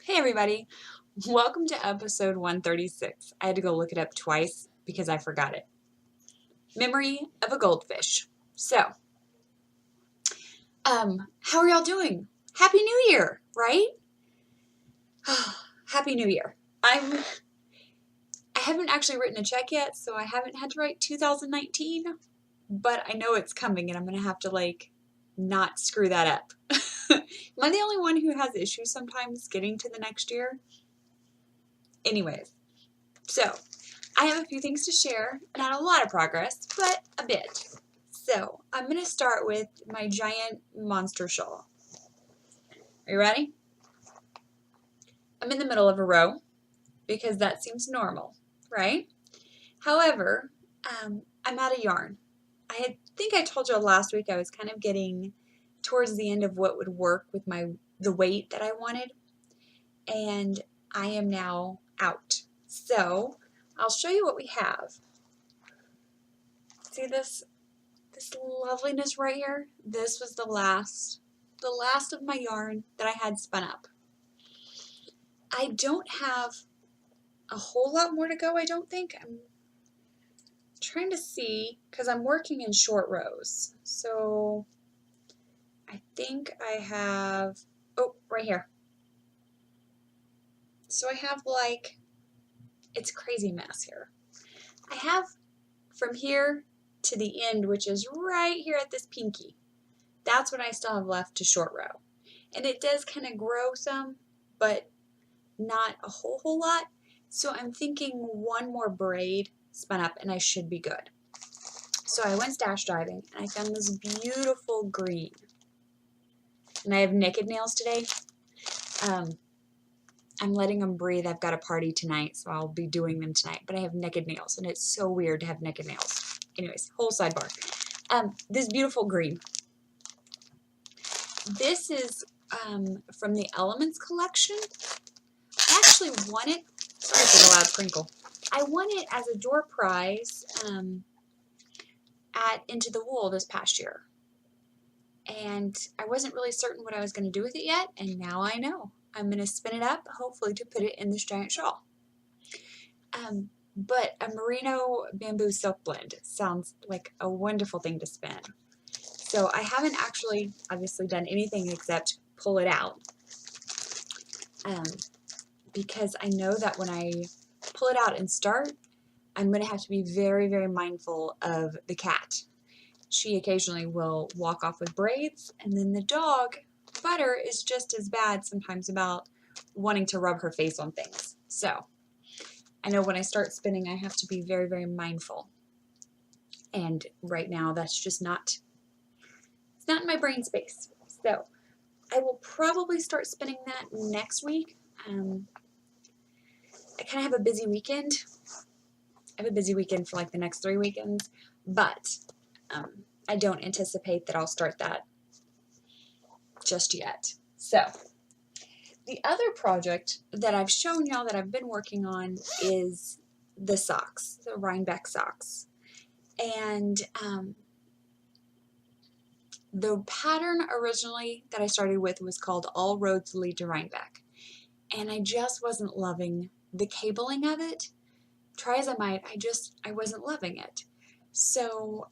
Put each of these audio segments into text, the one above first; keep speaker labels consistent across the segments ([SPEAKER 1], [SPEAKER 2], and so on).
[SPEAKER 1] Hey everybody, welcome to episode 136. I had to go look it up twice because I forgot it. Memory of a goldfish. So, how are y'all doing? Happy New Year, right? Happy New Year. I haven't actually written a check yet, so I haven't had to write 2019, but I know it's coming and I'm going to have to not screw that up. Am I the only one who has issues sometimes getting to the next year? Anyways, so I have a few things to share, not a lot of progress, but a bit. So I'm going to start with my giant monster shawl. Are you ready? I'm in the middle of a row because that seems normal, right? However, I'm out of yarn. I think I told you last week I was kind of getting towards the end of what would work with the weight that I wanted, and I am now out. So I'll show you what we have. See this loveliness right here? This was the last of my yarn that I had spun up. I don't have a whole lot more to go, I don't think. I'm trying to see, because I'm working in short rows. So I think I have, oh, right here. So I have it's a crazy mess here. I have from here to the end, which is right here at this pinky. That's what I still have left to short row. And it does kind of grow some, but not a whole lot. So I'm thinking one more braid spun up and I should be good. So I went stash diving and I found this beautiful green. And I have naked nails today. I'm letting them breathe. I've got a party tonight, so I'll be doing them tonight. But I have naked nails, and it's so weird to have naked nails. Anyways, whole sidebar. This beautiful green. This is from the Elements collection. I actually won it. Sorry for the loud crinkle. I won it as a door prize at Into the Wool this past year. And I wasn't really certain what I was going to do with it yet, and now I know. I'm going to spin it up, hopefully to put it in this giant shawl. But a merino bamboo silk blend sounds like a wonderful thing to spin. So I haven't actually obviously done anything except pull it out. Because I know that when I pull it out and start, I'm going to have to be very, very mindful of the cat. She occasionally will walk off with braids, and then the dog, Butter, is just as bad sometimes about wanting to rub her face on things. So I know when I start spinning, I have to be very, very mindful. And right now, that's just it's not in my brain space. So I will probably start spinning that next week. I kind of have a busy weekend. I have a busy weekend for like the next 3 weekends, but I don't anticipate that I'll start that just yet. So the other project that I've shown y'all that I've been working on is the socks, the Rhinebeck socks. And the pattern originally that I started with was called All Roads Lead to Rhinebeck. And I just wasn't loving the cabling of it. Try as I might, I wasn't loving it. So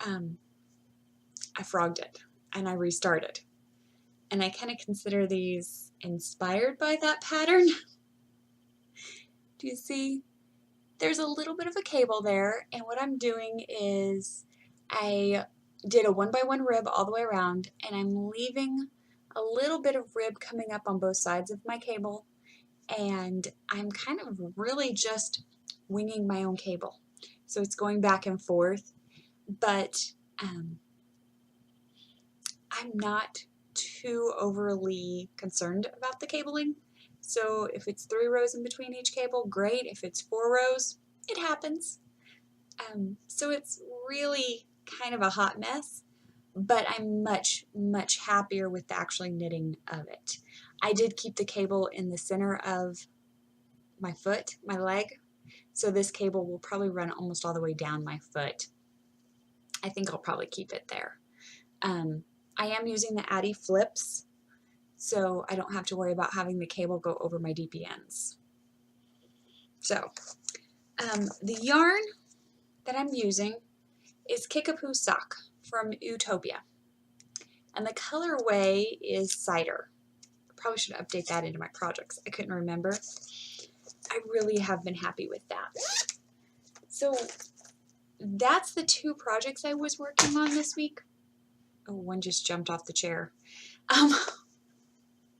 [SPEAKER 1] I frogged it and I restarted. And I kind of consider these inspired by that pattern. Do you see? There's a little bit of a cable there, and what I'm doing is I did a 1x1 rib all the way around, and I'm leaving a little bit of rib coming up on both sides of my cable, and I'm kind of really just winging my own cable. So it's going back and forth, but I'm not too overly concerned about the cabling. So if it's 3 rows in between each cable, great. If it's 4 rows, it happens. So it's really kind of a hot mess, but I'm much, much happier with the actually knitting of it. I did keep the cable in the center of my foot, my leg, so this cable will probably run almost all the way down my foot. I think I'll probably keep it there. I am using the Addi Flips, so I don't have to worry about having the cable go over my DPNs. So the yarn that I'm using is Kickapoo Sock from Utopia, and the colorway is Cider. Probably should update that into my projects. I couldn't remember. I really have been happy with that. So that's the 2 projects I was working on this week. Oh, one just jumped off the chair.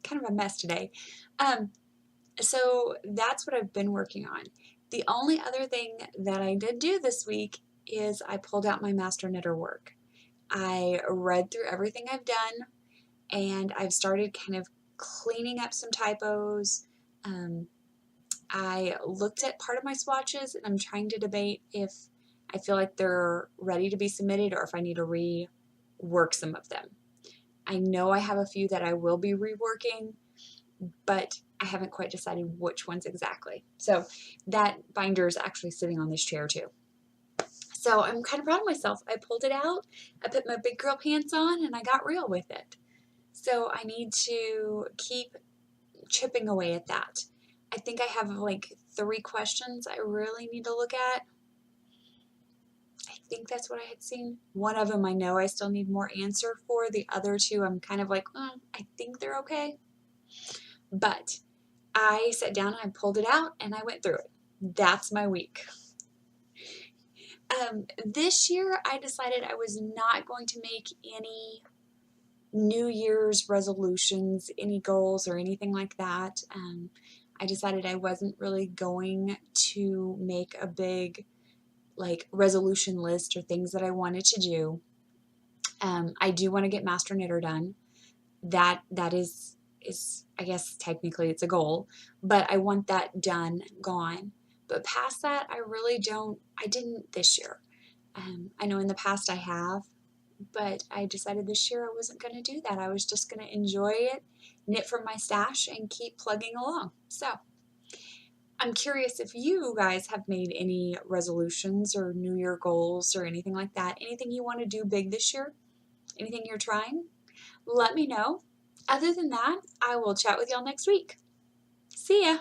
[SPEAKER 1] Kind of a mess today. So that's what I've been working on. The only other thing that I did do this week is I pulled out my master knitter work. I read through everything I've done, and I've started kind of cleaning up some typos. I looked at part of my swatches, and I'm trying to debate if I feel like they're ready to be submitted or if I need to rework some of them. I know I have a few that I will be reworking, but I haven't quite decided which ones exactly. So that binder is actually sitting on this chair too. So I'm kind of proud of myself. I pulled it out, I put my big girl pants on, and I got real with it. So I need to keep chipping away at that. I think I have like 3 questions I really need to look at. I think that's what I had seen. One of them I know I still need more answer for. The other 2 I'm kind of like, I think they're okay. But I sat down and I pulled it out and I went through it. That's my week. This year I decided I was not going to make any New Year's resolutions, any goals or anything like that. I decided I wasn't really going to make a big like resolution list or things that I wanted to do. I do want to get Master Knitter done. That is I guess technically it's a goal, but I want that done, gone. But past that, I didn't this year. I know in the past I have, but I decided this year I wasn't going to do that. I was just going to enjoy it, knit from my stash, and keep plugging along. So I'm curious if you guys have made any resolutions or New Year goals or anything like that. Anything you want to do big this year? Anything you're trying? Let me know. Other than that, I will chat with y'all next week. See ya!